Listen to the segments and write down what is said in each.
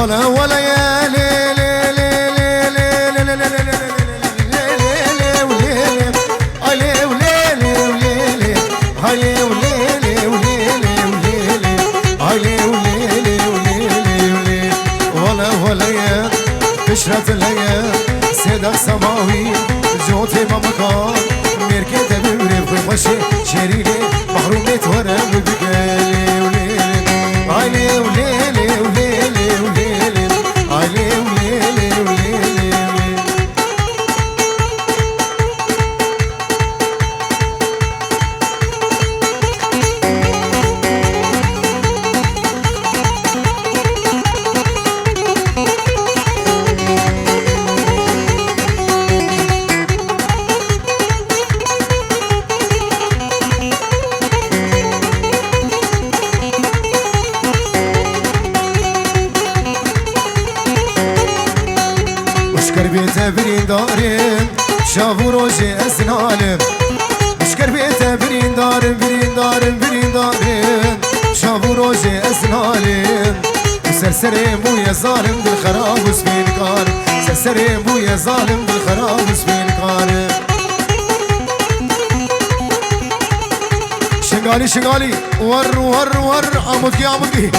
ولا ولا يا ليل بشرة الليل سيدك سماوي جوتي بمكان ميركي تبيوري بخشي شريلي محرومي تورم ببكالي وليلي عيلي وليلي وليلي وليلي عيلي وليلي وليلي برين دارين شافو روجي اسنالم مشكر بيته برين دارين برين دارين برين دارين شافو روجي اسنالم سرسرين بويا ظالم بالخراب وسبين كار سرسرين بويا ظالم بالخراب وسبين كار شنغالي شنغالي ور ور ور عمودكي عمودكي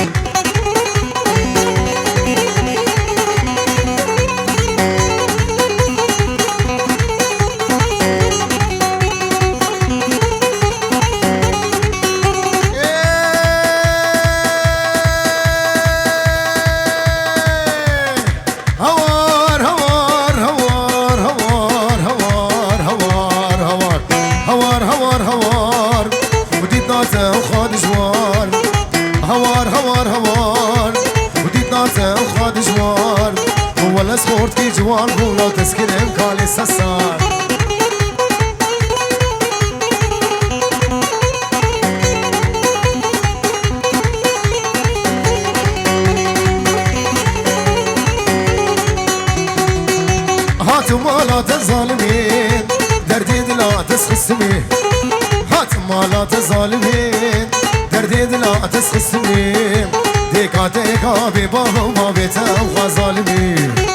سپورت کی جوان بولا تسکرم کالی سسار هاتو مالات الظالمين دردي دلا تسخسمي هاتو مالات الظالمين دردي دلا تسخسمي ديكا ديكا ببابا وما بيتا وظالمين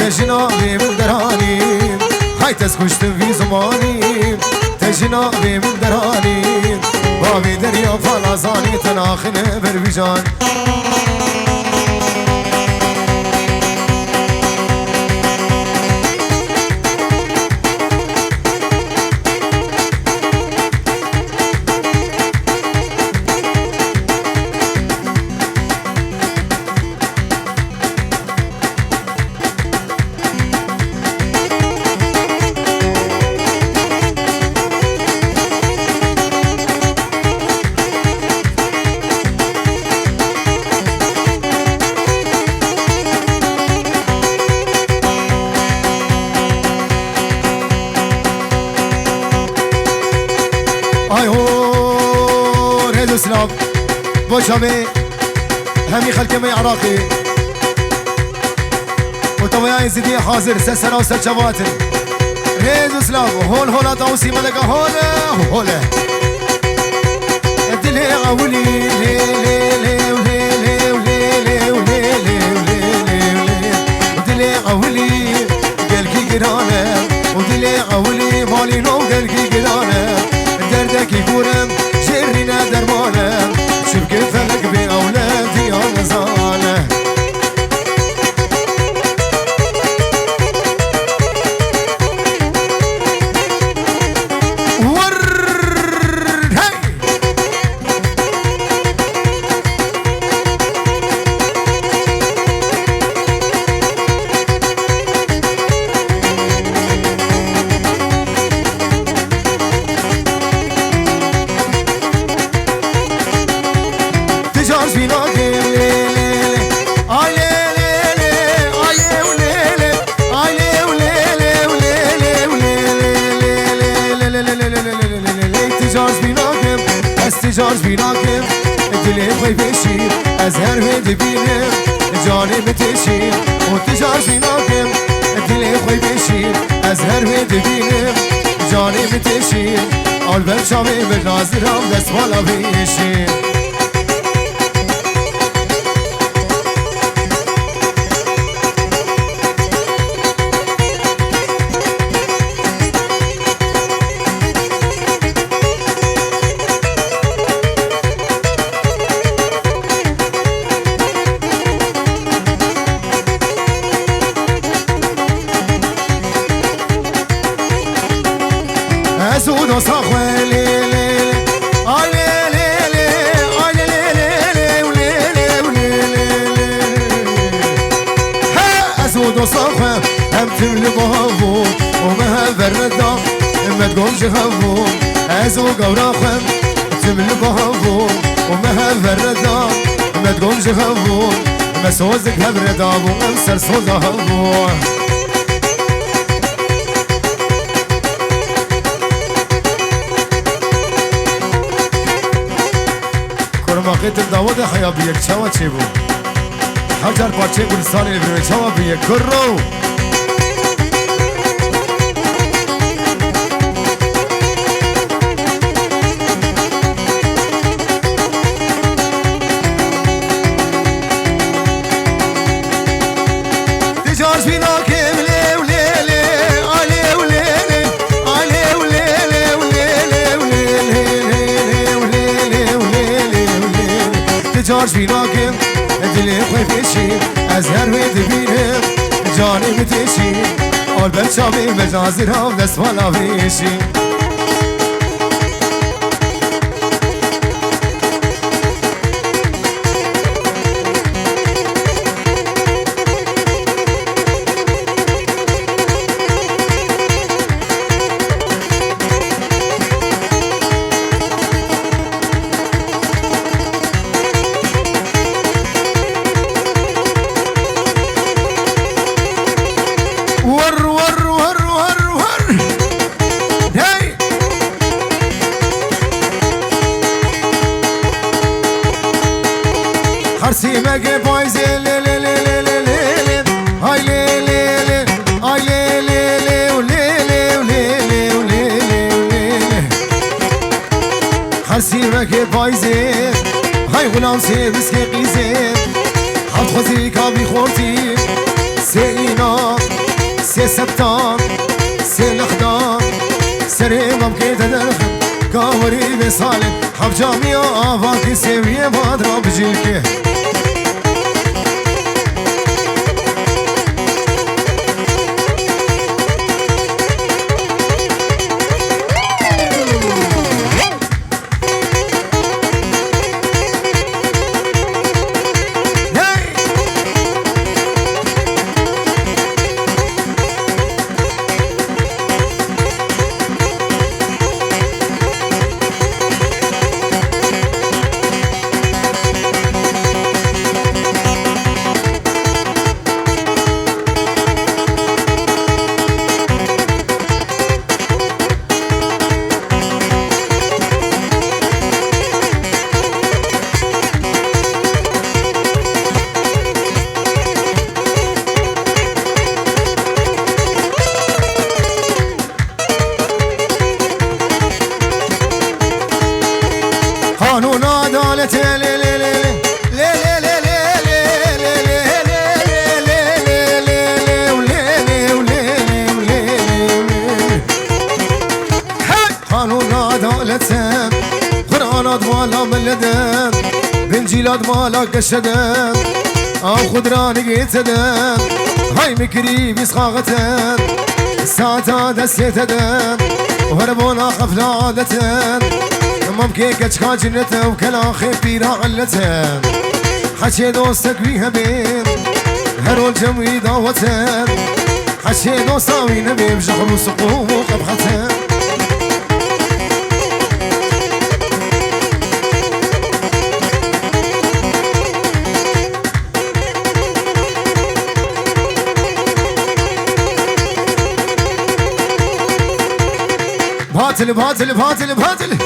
تجنابي من دراني هاي تسكشت في زماني تجنابي من دراني بابي دريا فلازاني تناخن بربجان اسلام بوشامي همي خلكمي عراقي وطوياي زيدي حاضر سسرا وسجواتن ريز اسلام هون هون توسي ملكا هون هون ادلي غولي لي لي لي ولي لي ولي لي ولي لي ودلي غولي قلكي قرانه ودلي غولي مالي نو قلكي قرانه دردك يقولم شرنا درمانه شوف كيف فلك بأولادي أنا زانه تجارش بيناكم دلي خوي بشير أزهر ويد بينم جاني بتشير وتجارش بيناكم دلي خوي بشير أزهر ويد بينم جاني بتشير قلبم شامي بالنازرام دست والا بيشير أزود وصاخوة ليلي آي ليلي آي ليلي وليلي ها أزود وصاخوة هم تملي بهافو وما هفردا ما تقومش خافو أزود وراخوة تملي بهافو وما هفردا ما تقومش خافو ما سوزك هفردا ومسر سوزا هافو ماقيت الداود حيا بيك شوا تشيبو حجر بارچه گلستان البرمه شوا بيك كرو تجارش بينا كم ليو ليلي عليو ليلي عليو ليلي وليلي وليلي تجارش بيناكم دلي خوي بشير أزهر ويد بينم جاني بتشير قلبم شامي بجازرهم دست والا بيشير حرسي ماجي بايزي لي لي لي لي لي لي هاي لي لي لي هاي لي لي لي وليلي وليلي وليلي حرسي ماجي بايزي هاي غلام سي بسكي قيزي حط خوزي كابي خورتي سينا سي سبتان سي لخدان سري ممكن تدرخم كاوري بصالح حب جامية آفاكي سيوية بادرا بجيلكي قانون عدالة لي لي لي لي لي قانون عدالة قرآنات مالا ملدن بنجيلات مالا قشدن خضراني قيتدن هاي مكري بيسخاغتن ساعتا دسيتدن وهربونا خفنا عادتن ممكن كتشكا جنته وكلا خيبيرا علتن حشي دوستك بيها بين هرول جمعي داوتن حشي دوستاوي نبي بجحر وسقوم وقبحتن باتل باتل باتل باتل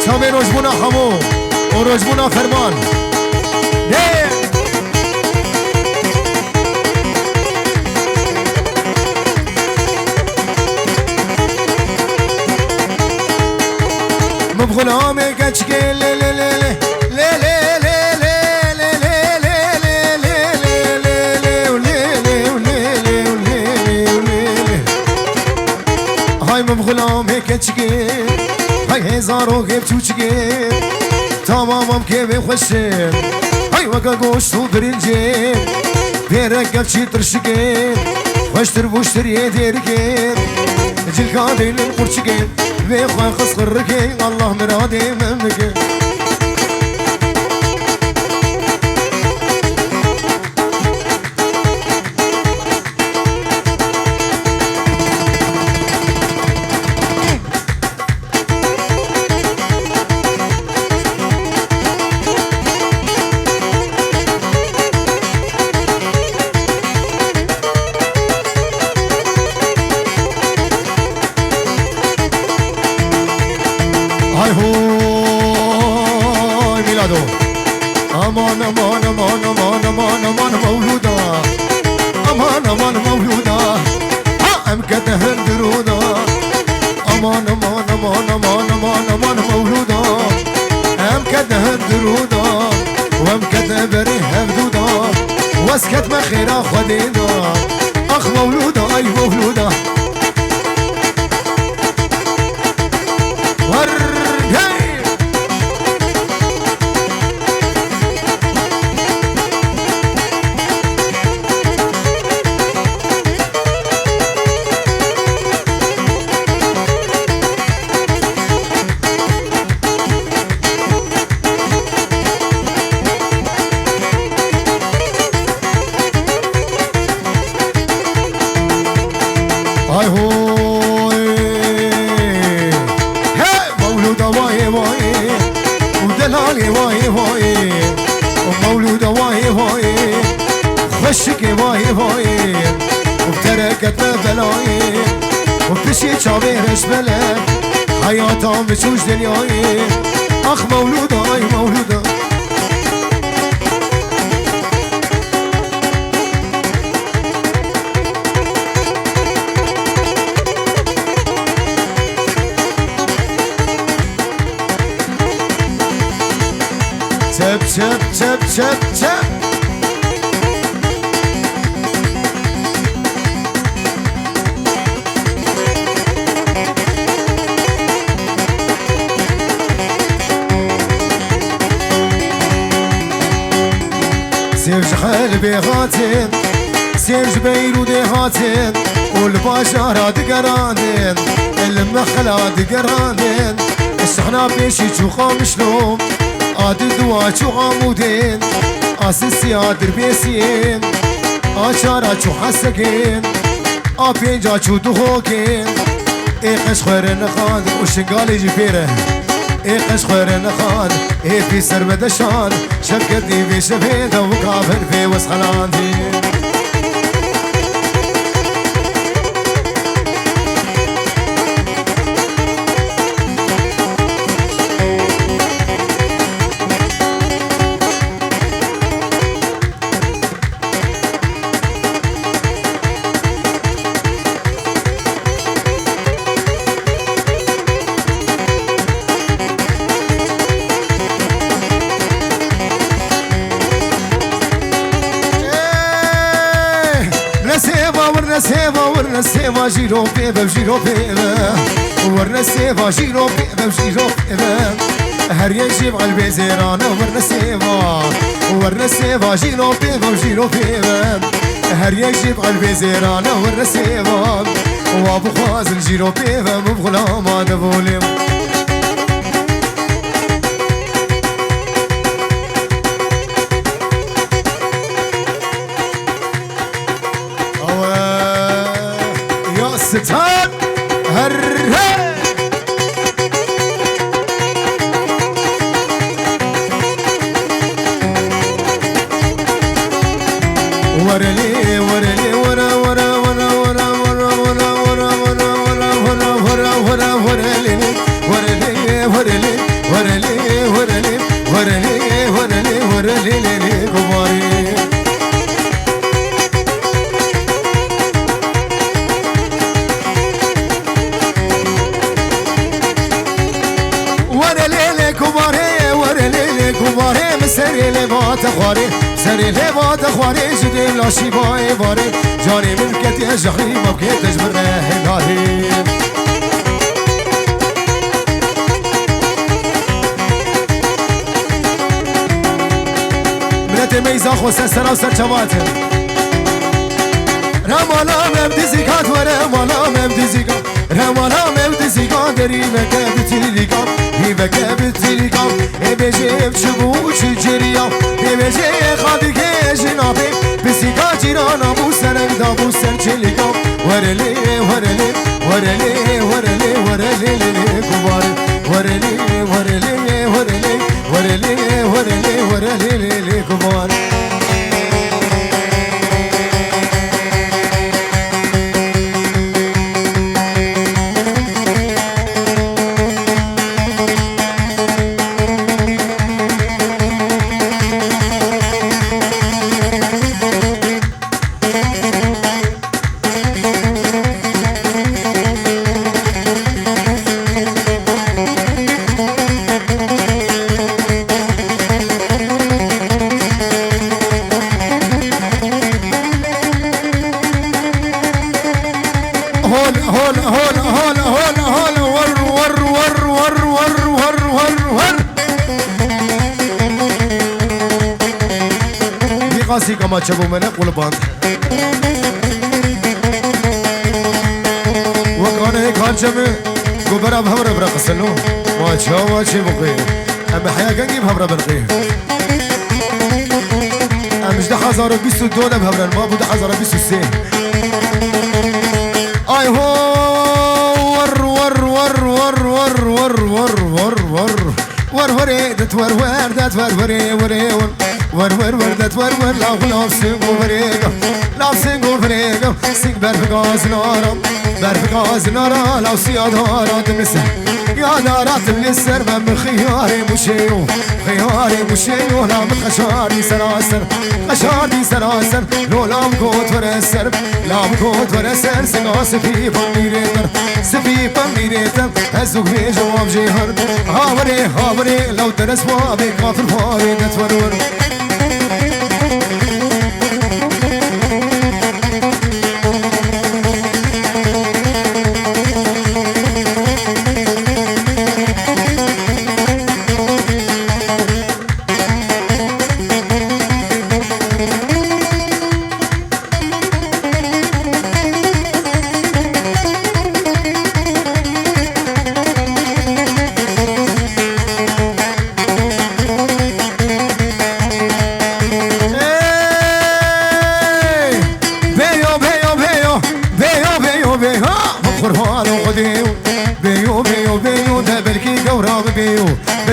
شامي روجبونا خمو وروجبونا فرمان مبغلامي كتشكي لي لي لي لي مبغلامي كتشكي هاي هزارو كيف تشكي تمامم كيف يخشين هاي وكا قوش وبرنجين بيرك قفشي ترشكين واشتر بوشتر يديركين جيل كادين القرشكين بيخوان خسخركين الله مرادي منكين امان امان امان امان امان امان مولودا امان امان مولودا ام كتهن درودا امان امان امان امان امان امان مولودا ام كتهن درودا وام كتبري هبدودا واسكت ما خيرا خديدا اخ مولودا اي مولودا هاي هوي هاي مولودة واي واي ودلالي واي واي ومولودة واي واي خشكي واي واي وبتركت بلاي وبتشي شابيرش بلد حياتها بتشوش دنياي اخ مولودة اي مولودة تب تب تب تب تب سيرج قلبي غاتين سيرج بيرودي هاتين والبشرة دقرانين المخلة دقرانين الشحنة بيشي تشوخا مشلوم عادي دواتشو عمودين اساسيا دربيسين اشاراتشو حسكين ابينجاتشو دهوكين ايقش خيرن خان وشنقالي جفيره ايقش خيرن خان اي في سربد شان شبكتني في شبيده وكافر في وسخلاندي ورنا السيفا جيرو بيبا بجيرو بيبا ورنا السيفا جيرو بيبا بجيرو بيبا هر يجيب قلبي زيرانا ورنا السيفا جيرو بيبا بجيرو بيبا هر يجيب قلبي زيرانا ورنا السيفا وابو خازن جيرو بيبا مبغلا ما دبوليم ستان هرّه ورلي ورلي ورا ورا ورا ورا ورا ورا ورا ورا ورا ورا ورا ورا ورلي ورلي ورلي لوات خواري سري لوات خواري جدي لاشي باي باري جاني من كتي جحري ما بكيت اجبر هلالي ملتي ميزاخ وسسرا وسرچواتن رمالا مبدي زيكات ورمالا مبدي زيكات رمالا مبدي زيكات دري مكابتي ليكات مكابتي ليكات بيجي بشبو شجريا بيجي خادي كيجنابي بسيكات جيرانا بوسنك دا بوسن شليكات ورلي ورلي ورلي ورلي ورلي لي كباري ورلي ورلي ورلي ورلي ورلي ورلي لي كباري قاسي كما تشوفوا من قلبان وكان هيك هالجمع قبرا بهمرة برقصنو ما تشوف ما تشوف بقيه أما حياة كان بهمرة برقيه أمش ده حزار بيسو دولة بهمرة ما بده حزار بيسو سين أي هو ور ور ور ور ور ور ور ور ور ور وري دت ور ور دت ور وري وري ور ور ور ور دت ور ور لا خلاص سينغو فريقة لا سينغو فريقة سينغ برفقاز نارا برفقاز نارا لو سيادارات مسر يا دارات السر من خياري مشيو خياري مشيو لا متخشاري سراسر خشاري سراسر لو لا مكوت ورسر لا مكوت ورسر سينغا سفي بميريتر سفي بميريتر هزوك في جواب جيهر هاوري هاوري لو ترس وابي كافر فاوي دت ور ور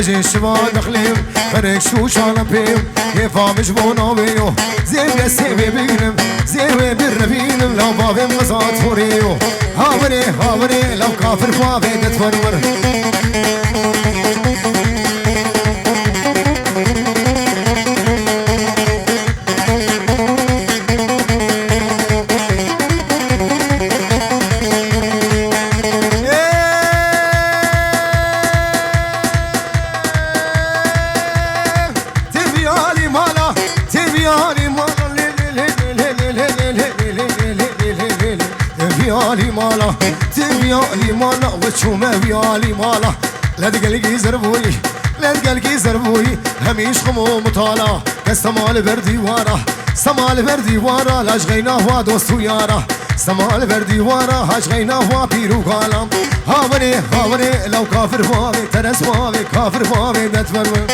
بجي الشباب دخليو فريق شو شانا بيو كيفا مجبونا بيو زيوي السيبي بينم زيوي بالربينم لو بابي مغزات فوريو هاوري هاوري لو كافر فابي تتفرور مالا تبيالي مالا وشو ما بيالي مالا لا تقلقي زربوي لا تقلقي زربوي هميش خمو مطالع كالسمال بردي وارا سمال بردي وارا لاش غينا هوا دوستو يارا سمال بردي وارا هاش غينا هوا بيرو قالم هاوري هاوري لو كافر فاوي ترس فاوي كافر فاوي نتفرور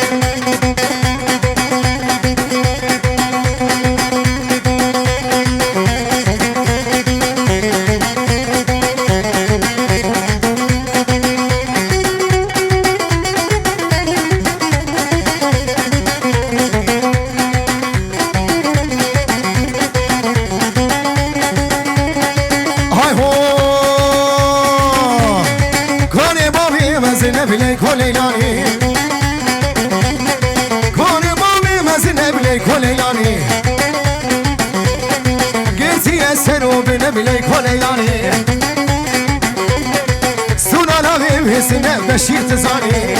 بشير تزاني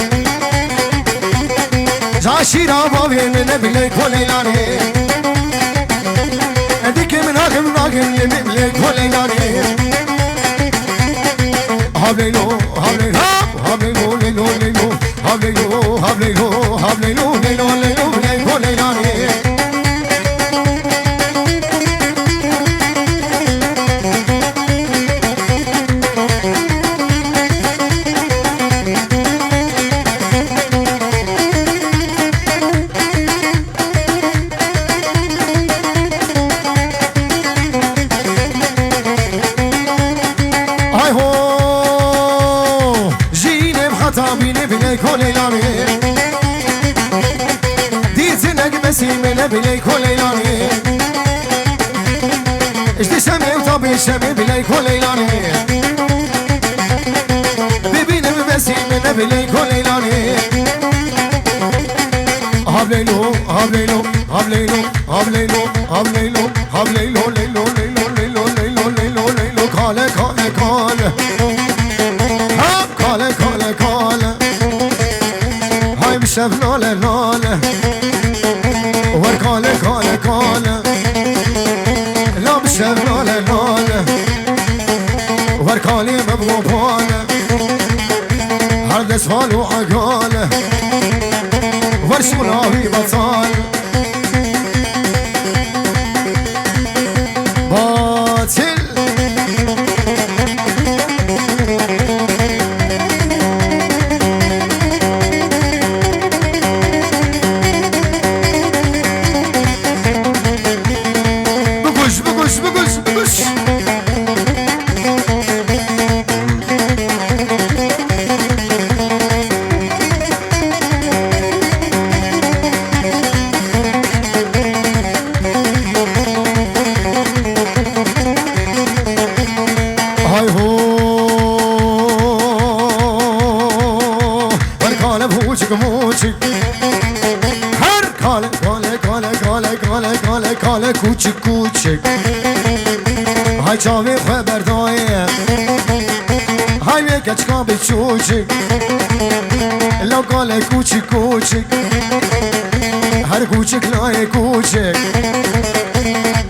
عشيرة بابين نبلي كوليلاني اديك من ناقم نبلي كوليلاني هبليلو هبليلو هبليلو ليلو ليلو هبليلو هبليلو هبليلو ليلو ليلو بلي كوليلاني بلاي كوليلاني اشتي سمي وطبي الشمي بلاي كوليلاني ببين ببسيم بلاي كوليلاني هبليلو هبليلو هبليلو هبليلو هبليلو هبليلو ليلو ليلو ليلو ليلو ليلو ليلو كاله كاله كاله ها كاله كاله كاله هاي مشاف ناله ناله وركاله كاله كاله لا مشاف ناله ناله وركالي مبغو باله هرد اسفال وعقاله ورسولاوي بطال باطل بقش هاي هو والكاله بوشك موشك هر كاله كاله كاله كاله كاله كاله كاله كوچك كوچك هاي چاوی خبر دایه هاي میکچ کابی چوچک لو کاله کوچک کوچک هر کوچک لای کوچک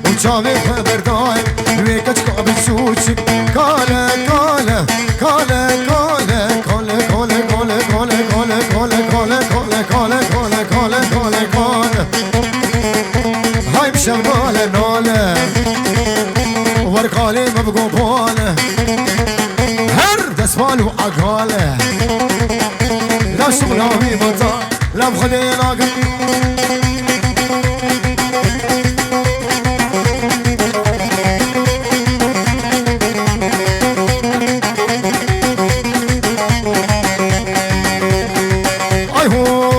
و چاوی خبر دایه میکچ کابی چوچک کاله کاله کاله کاله کاله کاله کاله کاله کاله کاله کاله کاله کاله کاله کاله کاله کاله هاي مشغاله ناله ورقالي مبقو باله هر دسبال وعقاله لا شغلاوي بطال لا بخدي ناقل اي هو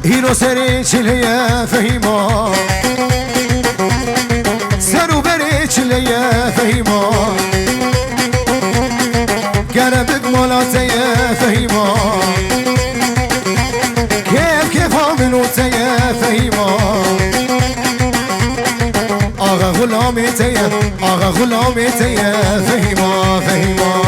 هيرو سريش اللي فهيمه يا فهيمة قربك مولاتي يا فهيمة كيف عملوتي يا فهيمة آغا غلامتي يا فهيمة فهيمة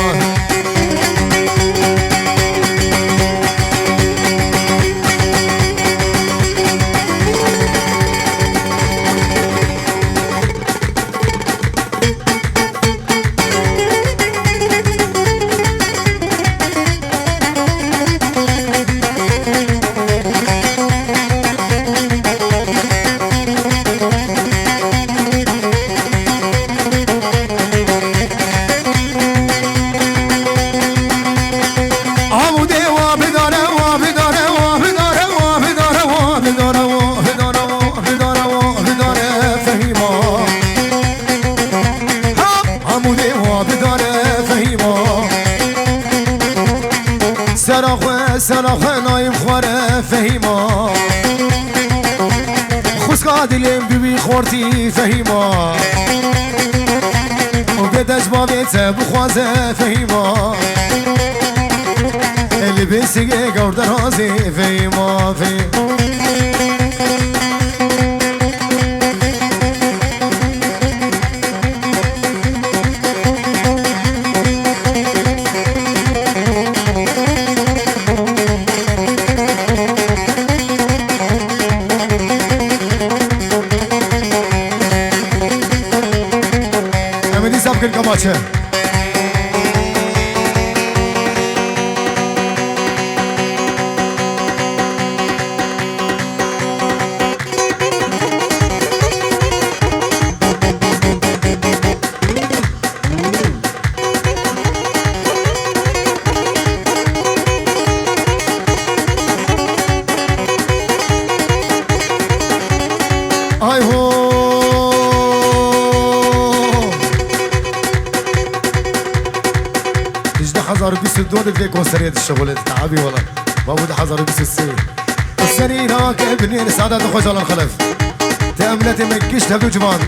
سراخ نايم خواره فهيمة خوز قادلیم ببی خورتی فهيمة وبدش بابيت بخوازه فهيمة اللي بيسيقي قورد رازي فهيمة ماچه آی هو اجده 1022 في كونسرية الشغل تعبي والله موجود 1023 السني راكبني سعادة خوش على الخلف تأملت مكيش تبدو جبان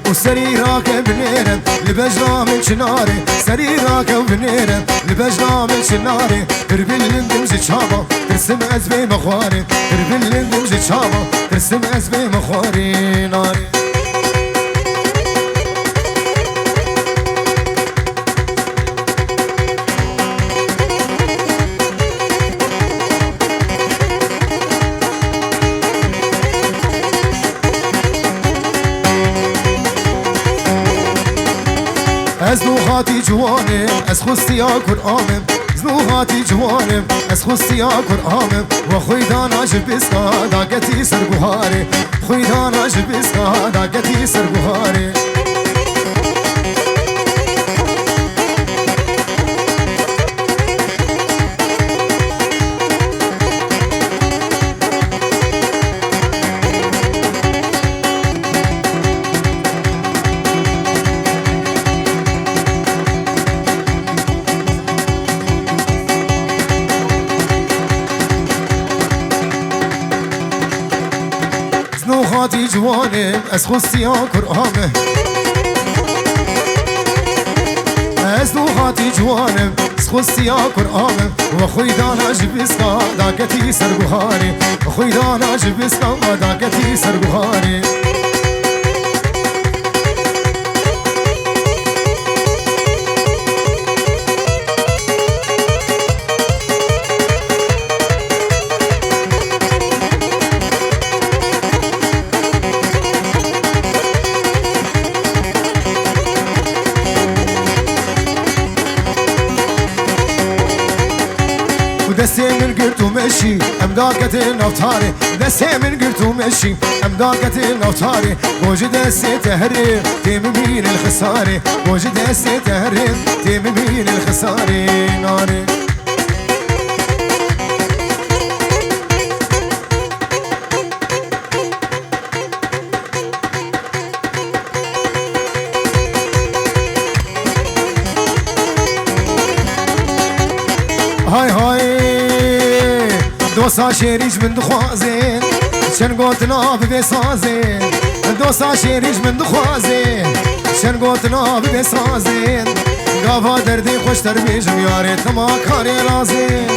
والسري راكب نيرن لبجنا من شناري سري راكب نيرن لبجنا من شناري تربل لندمج شابا ترسم أزبي مخواري تربل لندمج شابا ترسم أزبي مخواري ناري زنوخاتي جوانم از خستي قرآنم زنوخاتي جوانم از خستي قرآنم وخوي دانا جبسكا داقتي سرقهاري خوي دانا جبسكا داقتي سرقهاري زنوخاتي جوانم از خستي قرآنم زنوخاتي جوانم از خستي قرآنم وخوي دانا جبسكا داقتي سرقهاري وخوي دانا جبسكا داقتي سرقهاري دسي من قرت ومشي امداقة النوتاري دسي من قرت ومشي امداقة النوتاري وجد دسي تهري تيمين الخساري وجد دسي تهري تيمين الخساري ناري هاي هاي دوسا شيريج من دخوازين شن قوتنا ببسازين دوسا شيريج من دخوازين شن قوتنا ببسازين قافا دردي خوش تربيجم ياريت ما كاري رازين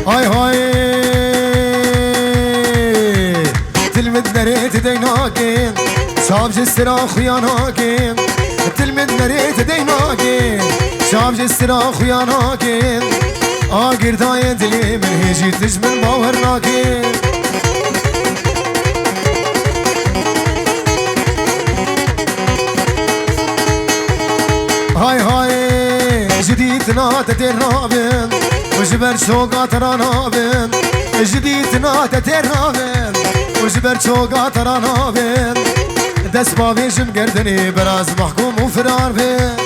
هاي هاي تلمد نريت ديناكين شاب جسرا خياناكين تلمد نريت ديناكين شاب جسرا خياناكين آقر داي دلي من هيجي تجمل باورناكين هاي هاي جديدنا تترابين وجبر شوقا ترانابين جديدنا تترابين وجبر شوقا ترانابين دس باويجم قردني براز محكوم وفرار بين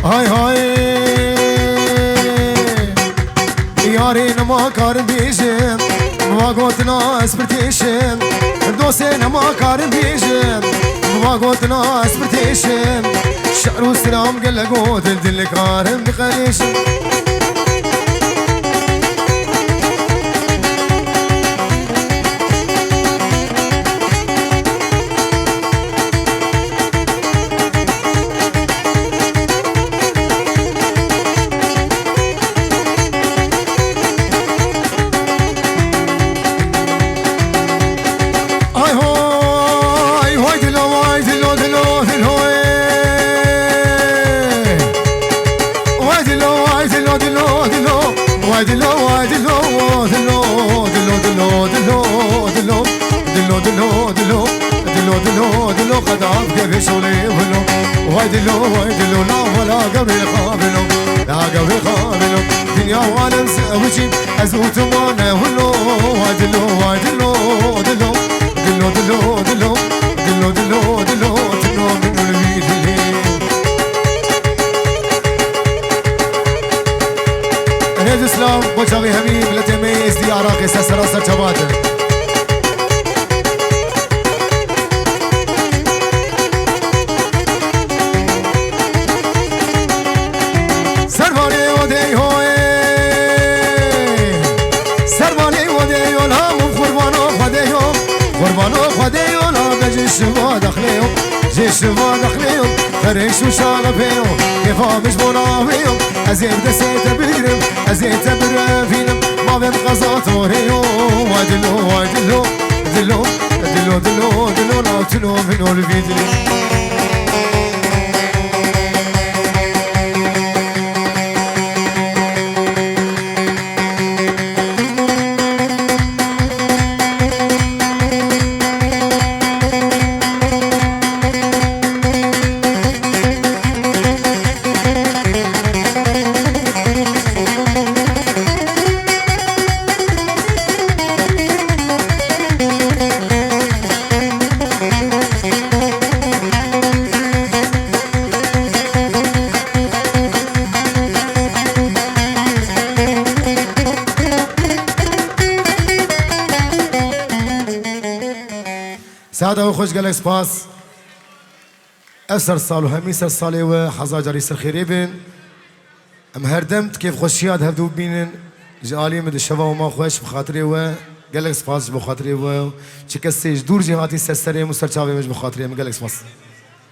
هاي هاي يارين ما كارم بيجن ما قوتنا اسبرتيشن دوسين ما كارم بيجن ما قوتنا اسبرتيشن شعر وسلام قل قوت الدل كارم بقريشن دلو دلو دلو دلو دلو دلو دلو دلو دلو دلو دلو دلو دلو قد عبك بشولي ولو واي دلو لا ولا قبل قابلو لا قبل قابلو دنيا وانا مسويشي ازوت وانا ولو واي دلو دلو دلو دلو دلو دلو دلو دلو دلو دلو من البيت هيد اسلام بوشاوي هميم لتميز دي عراقي سراسر شباتر سرماني ودي هوي سرماني ودي ولهم قربانو خديهم قربانو خديهم لا بجيش ما دخليهم جيش ما دخليهم فريش وشالبيهم كيفا مش منافيهم ازيد دسيت بقرب ازيت برافينم ما بين قزات وريهم ودلو ودلو دلو دلو دلو دلو لا تلو من الفيديو سعادة وخوش قالك سباس أسر صالو هميسر صالي وحظا جريس الخيريبن أم هردمت كيف خوشياد هفدو بينن جالي مد الشفا وما خوش بخاطري قالك سباس بخاطري چكسيج دور جهاتي سرسري مسر چاوي مش بخاطري قالك سباس